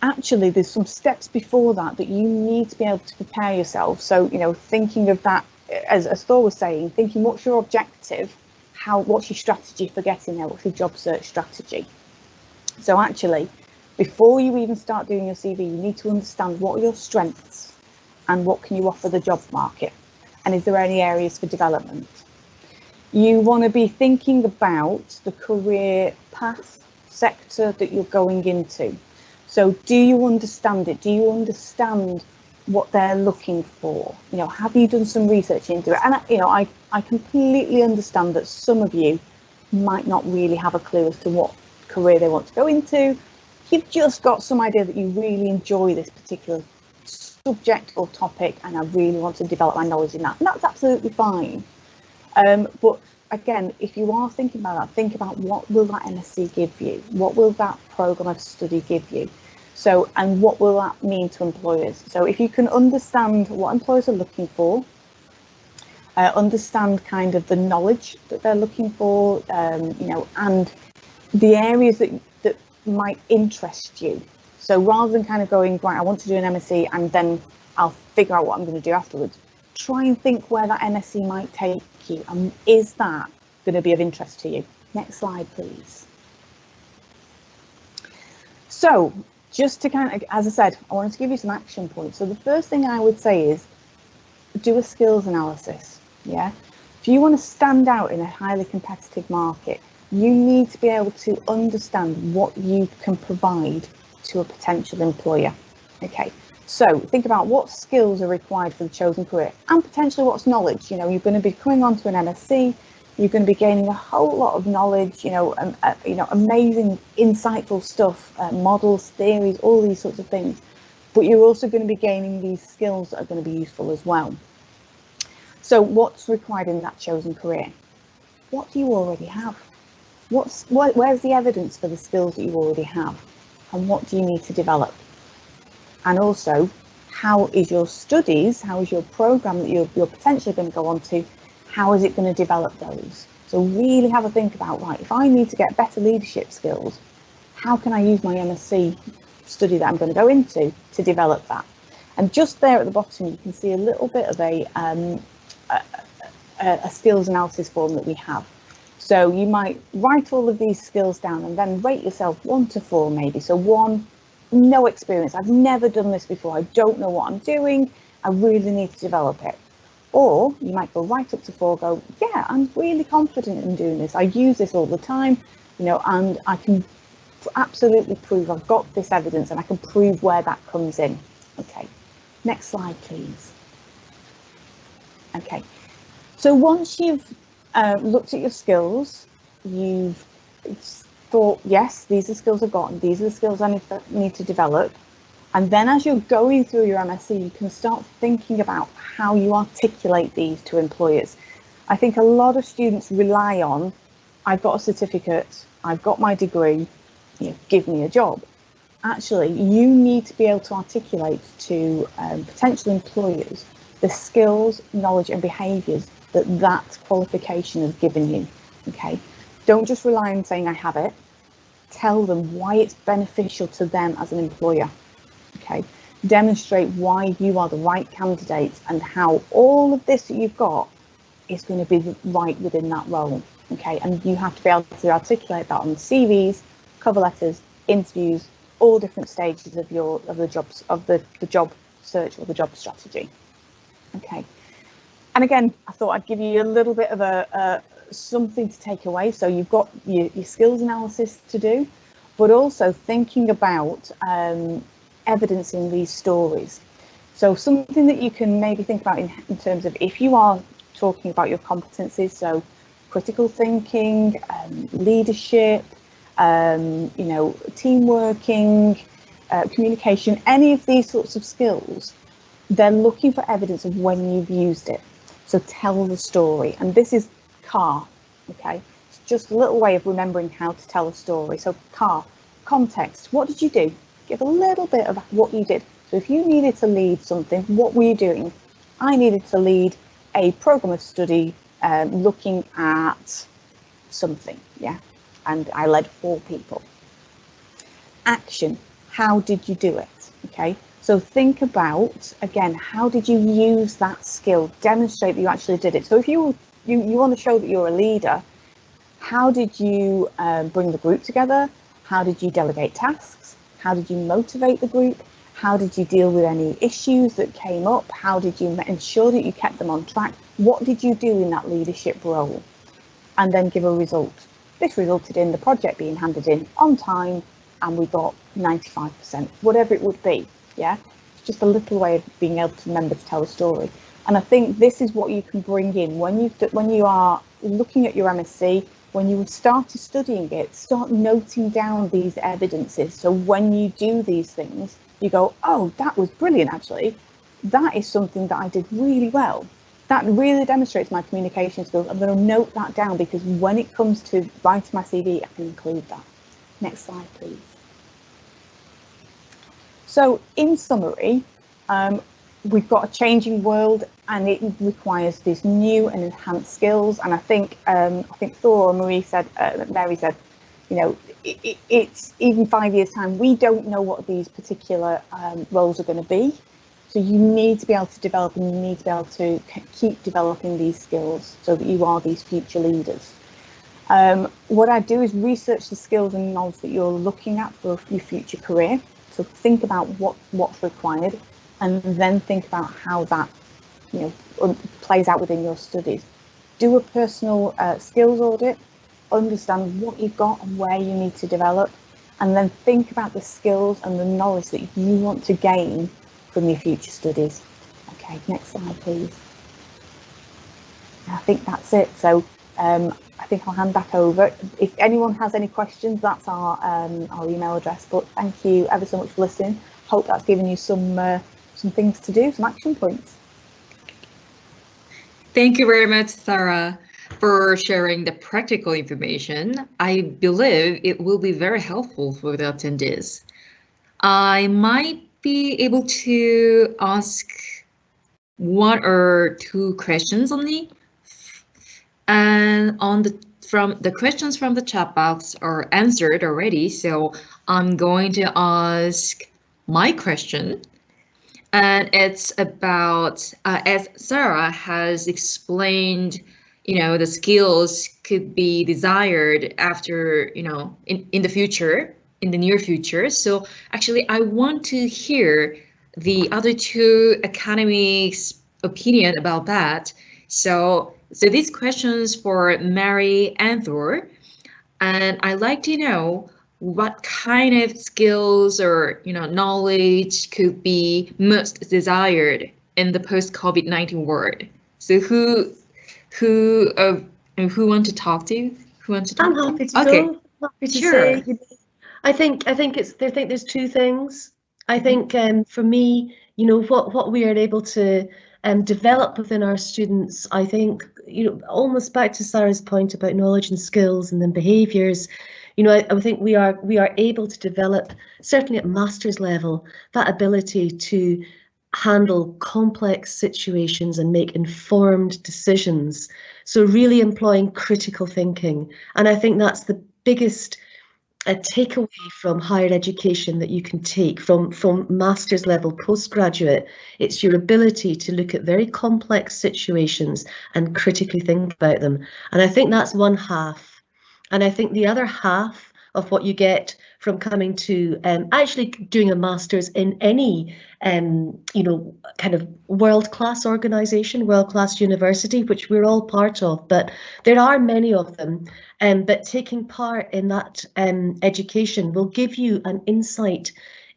Actually, there's some steps before that you need to be able to prepare yourself. So, thinking of that, as Thor was saying, thinking what's your objective, what's your strategy for getting there, what's your job search strategy. So actually, before you even start doing your CV, you need to understand what are your strengths and what can you offer the job market, and is there any areas for development. You want to be thinking about the career path sector that you're going into. So do you understand it? Do you understand what they're looking for? Have you done some research into it? And I completely understand that some of you might not really have a clue as to what career they want to go into. You've just got some idea that you really enjoy this particular subject or topic, and I really want to develop my knowledge in that. And that's absolutely fine. But again, if you are thinking about that, think about what will that MSc give you? What will that program of study give you? So, and what will that mean to employers? So if you can understand what employers are looking for, understand kind of the knowledge that they're looking for, and the areas that might interest you. So rather than kind of going, right, I want to do an MSc and then I'll figure out what I'm going to do afterwards, try and think where that MSc might take you, and is that going to be of interest to you? Next slide, please. So just to kind of, as I said, I wanted to give you some action points. So the first thing I would say is do a skills analysis. Yeah, if you want to stand out in a highly competitive market, you need to be able to understand what you can provide to a potential employer. Okay, so think about what skills are required for the chosen career, and potentially what's knowledge. You're going to be coming on to an MSc, you're going to be gaining a whole lot of knowledge, amazing, insightful stuff, models, theories, all these sorts of things. But you're also going to be gaining these skills that are going to be useful as well. So what's required in that chosen career? What do you already have? Where's the evidence for the skills that you already have? And what do you need to develop? And also, how is your studies, how is your program that you're potentially going to go on to, how is it going to develop those? So really have a think about, right, if I need to get better leadership skills, how can I use my MSc study that I'm going to go into to develop that? And just there at the bottom, you can see a little bit of a skills analysis form that we have. So you might write all of these skills down and then rate yourself 1 to 4 maybe. So 1, no experience, I've never done this before, I don't know what I'm doing, I really need to develop it. Or you might go right up to 4, go, yeah, I'm really confident in doing this, I use this all the time, you know, and I can absolutely prove, I've got this evidence and I can prove where that comes in. Okay, next slide please. Okay, so once you've looked at your skills, you've thought, yes, these are skills I've got and these are the skills I need to develop. And then as you're going through your MSc, you can start thinking about how you articulate these to employers. I think a lot of students rely on, I've got a certificate, I've got my degree, you know, give me a job. Actually, you need to be able to articulate to potential employers the skills, knowledge and behaviours that qualification has given you. Okay, don't just rely on saying I have it. Tell them why it's beneficial to them as an employer. Okay, demonstrate why you are the right candidate and how all of this that you've got is going to be right within that role. Okay, and you have to be able to articulate that on CVs, cover letters, interviews, all different stages of the job search or the job strategy. Okay. And again, I thought I'd give you a little bit of something to take away. So you've got your skills analysis to do, but also thinking about evidencing these stories. So something that you can maybe think about in terms of if you are talking about your competencies, so critical thinking, leadership, you know, team working, communication, any of these sorts of skills, they're looking for evidence of when you've used it. So tell the story, and this is CAR, okay? It's just a little way of remembering how to tell a story. So CAR, context, what did you do? Give a little bit of what you did. So if you needed to lead something, what were you doing? I needed to lead a program of study looking at something, yeah? And I led 4 people. Action, how did you do it, okay? So think about, again, how did you use that skill? Demonstrate that you actually did it. So if you want to show that you're a leader, how did you bring the group together? How did you delegate tasks? How did you motivate the group? How did you deal with any issues that came up? How did you ensure that you kept them on track? What did you do in that leadership role? And then give a result. This resulted in the project being handed in on time and we got 95%, whatever it would be. Yeah, it's just a little way of being able to remember to tell a story. And I think this is what you can bring in when you are looking at your MSc, when you start studying it, start noting down these evidences. So when you do these things, you go, oh, that was brilliant, actually. That is something that I did really well. That really demonstrates my communication skills. I'm going to note that down because when it comes to writing my CV, I can include that. Next slide, please. So in summary, we've got a changing world and it requires these new and enhanced skills. And I think Thor or Mairi said, you know, it's even 5 years time, we don't know what these particular roles are going to be. So you need to be able to develop and you need to be able to keep developing these skills so that you are these future leaders. What I do is research the skills and knowledge that you're looking at for your future career. So think about what's required and then think about how that, you know, plays out within your studies. Do a personal skills audit, understand what you've got and where you need to develop, and then think about the skills and the knowledge that you want to gain from your future studies. Okay, next slide, please. I think that's it. So I think I'll hand back over. If anyone has any questions, that's our email address. But thank you ever so much for listening. Hope that's given you some things to do, some action points. Thank you very much, Sarah, for sharing the practical information. I believe it will be very helpful for the attendees. I might be able to ask 1 or 2 questions only. And from the questions from the chat box are answered already, so I'm going to ask my question. And it's about, as Sarah has explained, the skills could be desired after, in the future, in the near future. So actually, I want to hear the other two academics' opinion about that. So these questions for Mairi and Thor, and I'd like to know what kind of skills or knowledge could be most desired in the post-COVID-19 world. So who want to talk to? Who wants to talk? I'm happy to Okay. go. Happy to Sure. say. I think there's two things. I think for me, what we are able to develop within our students, I think, almost back to Sarah's point about knowledge and skills and then behaviours. I think we are able to develop, certainly at master's level, that ability to handle complex situations and make informed decisions. So really employing critical thinking. And I think that's the biggest takeaway from higher education that you can take from master's level postgraduate. It's your ability to look at very complex situations and critically think about them. And I think that's one half. And I think the other half of what you get from coming to actually doing a master's in any kind of world-class organization, world-class university, which we're all part of, but there are many of them. But taking part in that education will give you an insight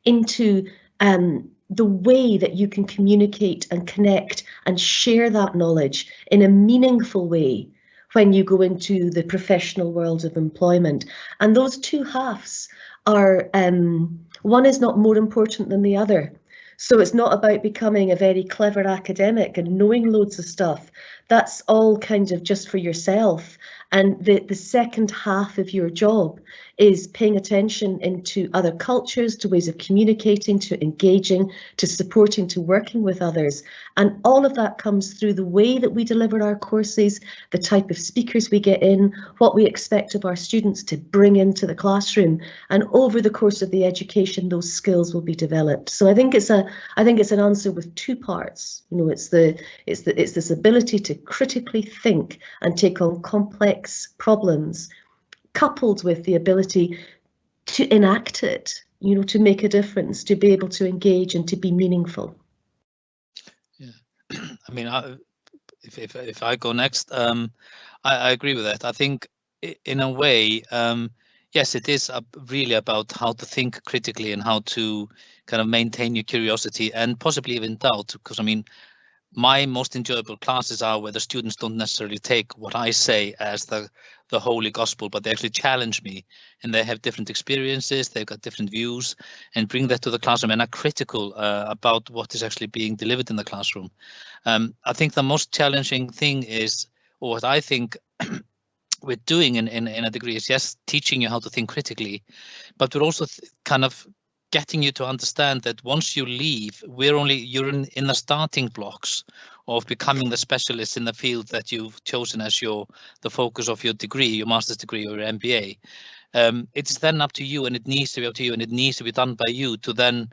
into the way that you can communicate and connect and share that knowledge in a meaningful way when you go into the professional world of employment. And those two halves are, one is not more important than the other. So it's not about becoming a very clever academic and knowing loads of stuff. That's all kind of just for yourself. And the second half of your job is paying attention into other cultures, to ways of communicating, to engaging, to supporting, to working with others. And all of that comes through the way that we deliver our courses, the type of speakers we get in, what we expect of our students to bring into the classroom. And over the course of the education, those skills will be developed. So I think it's an answer with two parts. It's this ability to critically think and take on complex problems, coupled with the ability to enact it, to make a difference, to be able to engage and to be meaningful. Yeah, I mean, if I go next, I agree with that. I think in a way, yes, it is really about how to think critically and how to kind of maintain your curiosity and possibly even doubt, because I mean, my most enjoyable classes are where the students don't necessarily take what I say as the holy gospel, but they actually challenge me, and they have different experiences, they've got different views, and bring that to the classroom and are critical about what is actually being delivered in the classroom. I think the most challenging thing is, or what I think we're doing in a degree is, yes, teaching you how to think critically, but we're also kind of getting you to understand that once you leave, you're in the starting blocks of becoming the specialist in the field that you've chosen as the focus of your degree, your master's degree or your MBA. It's then up to you, and it needs to be up to you, and it needs to be done by you to then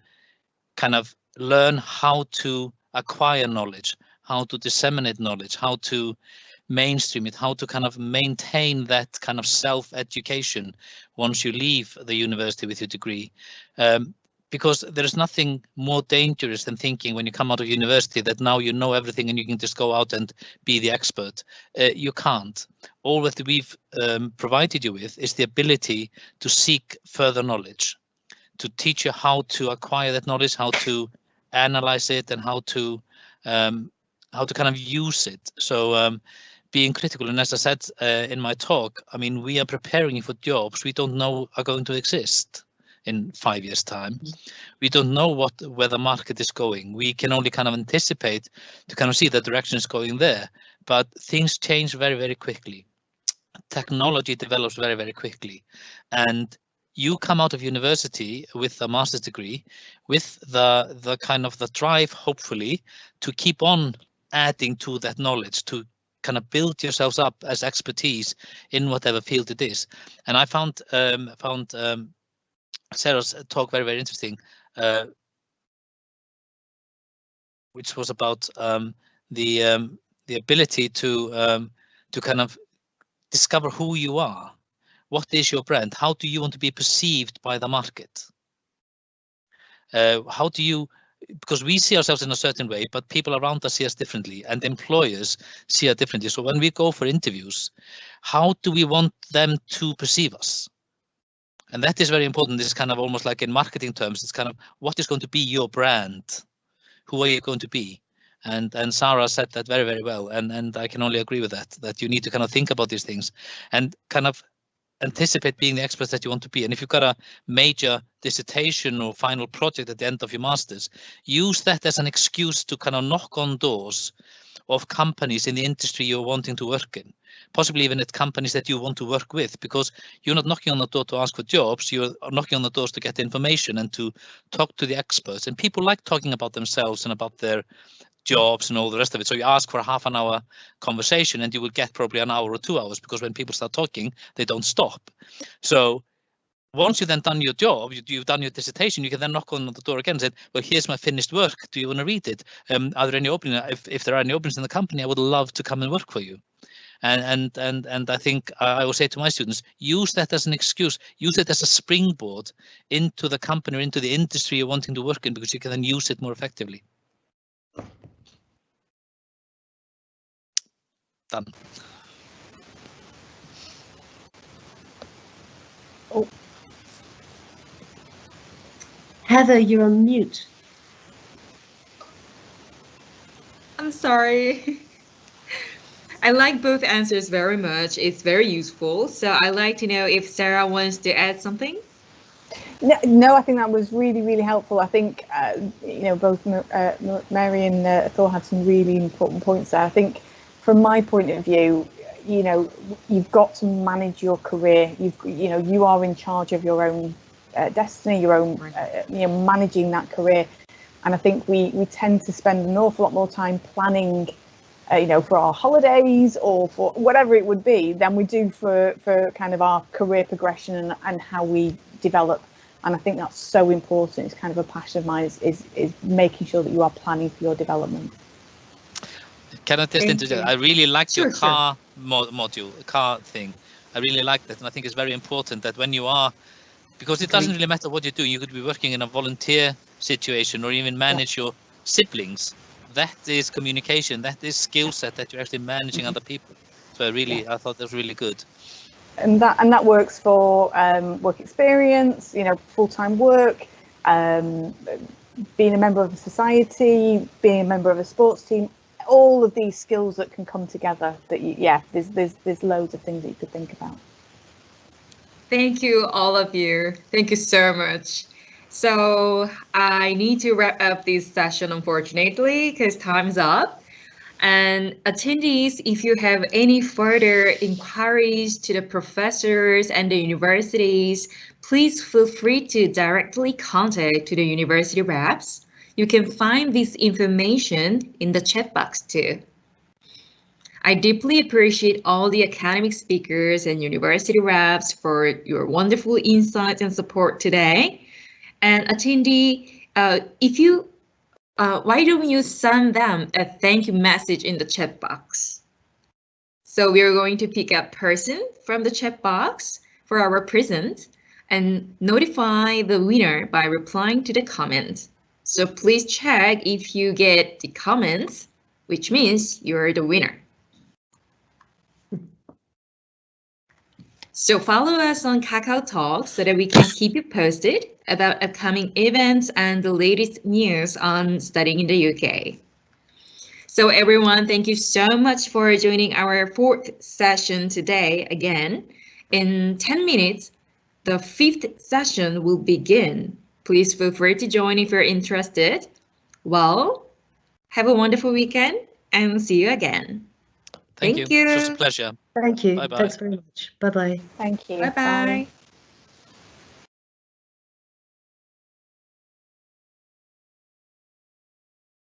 kind of learn how to acquire knowledge, how to disseminate knowledge, how to mainstream it, how to kind of maintain that kind of self-education once you leave the university with your degree. Because there is nothing more dangerous than thinking when you come out of university that now you know everything and you can just go out and be the expert. You can't. All that we've provided you with is the ability to seek further knowledge, to teach you how to acquire that knowledge, how to analyze it, and how to kind of use it. So being critical, and as I said in my talk, I mean, we are preparing you for jobs we don't know are going to exist in 5 years' time. We don't know where the market is going. We can only kind of anticipate to kind of see the direction is going there, but things change very, very quickly. Technology develops very, very quickly, and you come out of university with a master's degree with the kind of the drive, hopefully, to keep on adding to that knowledge, to kind of build yourselves up as expertise in whatever field it is. And I found Sarah's talk very, very interesting. which was about the ability to kind of discover who you are. What is your brand? How do you want to be perceived by the market? How do you, because we see ourselves in a certain way, but people around us see us differently, and employers see us differently. So when we go for interviews, how do we want them to perceive us? And that is very important. This is kind of almost like in marketing terms, it's kind of what is going to be your brand? Who are you going to be? And Sarah said that very, very well. And I can only agree with that you need to kind of think about these things and kind of anticipate being the experts that you want to be. And if you've got a major dissertation or final project at the end of your master's, use that as an excuse to kind of knock on doors of companies in the industry you're wanting to work in, possibly even at companies that you want to work with, because you're not knocking on the door to ask for jobs, you're knocking on the doors to get information and to talk to the experts. And people like talking about themselves and about their jobs and all the rest of it. So you ask for a half an hour conversation and you will get probably an hour or 2 hours, because when people start talking, they don't stop. So once you've then done your job, you've done your dissertation, you can then knock on the door again and say, well, here's my finished work. Do you want to read it? Are there any openings? If there are any openings in the company, I would love to come and work for you. And I think I will say to my students, use that as an excuse, use it as a springboard into the company or into the industry you're wanting to work in, because you can then use it more effectively. Done. Oh. Heather, you're on mute. I'm sorry. I like both answers very much. It's very useful. So I'd like to know if Sarah wants to add something. No, I think that was really, really helpful. I think, both Mary and Thor had some really important points there. I think from my point of view, you've got to manage your career. You are in charge of your own destiny, your own, managing that career. And I think we tend to spend an awful lot more time planning, for our holidays or for whatever it would be, than we do for kind of our career progression and how we develop. And I think that's so important. It's kind of a passion of mine is making sure that you are planning for your development. Can I just interject? I really liked your car module, car thing. I really like that. And I think it's very important that when you are, because it doesn't really matter what you do, you could be working in a volunteer situation or even manage your siblings. That is communication, that is skill set that you're actually managing other people. So I thought that was really good. And that works for work experience, full-time work, being a member of a society, being a member of a sports team, all of these skills that can come together that there's loads of things that you could think about. Thank you, all of you. Thank you so much. So I need to wrap up this session, unfortunately, because time's up. And attendees, if you have any further inquiries to the professors and the universities, please feel free to directly contact to the university reps. You can find this information in the chat box too. I deeply appreciate all the academic speakers and university reps for your wonderful insights and support today. And attendee, why don't you send them a thank you message in the chat box? So we're going to pick a person from the chat box for our present and notify the winner by replying to the comment. So please check if you get the comments, which means you're the winner. So follow us on Kakao Talk so that we can keep you posted about upcoming events and the latest news on studying in the UK. So everyone, thank you so much for joining our 4th session today again. In 10 minutes, the 5th session will begin. Please feel free to join if you're interested. Well, have a wonderful weekend and see you again. Thank you. It was a pleasure. Thank you. Bye-bye. Thanks very much. Bye-bye. Thank you. Bye-bye.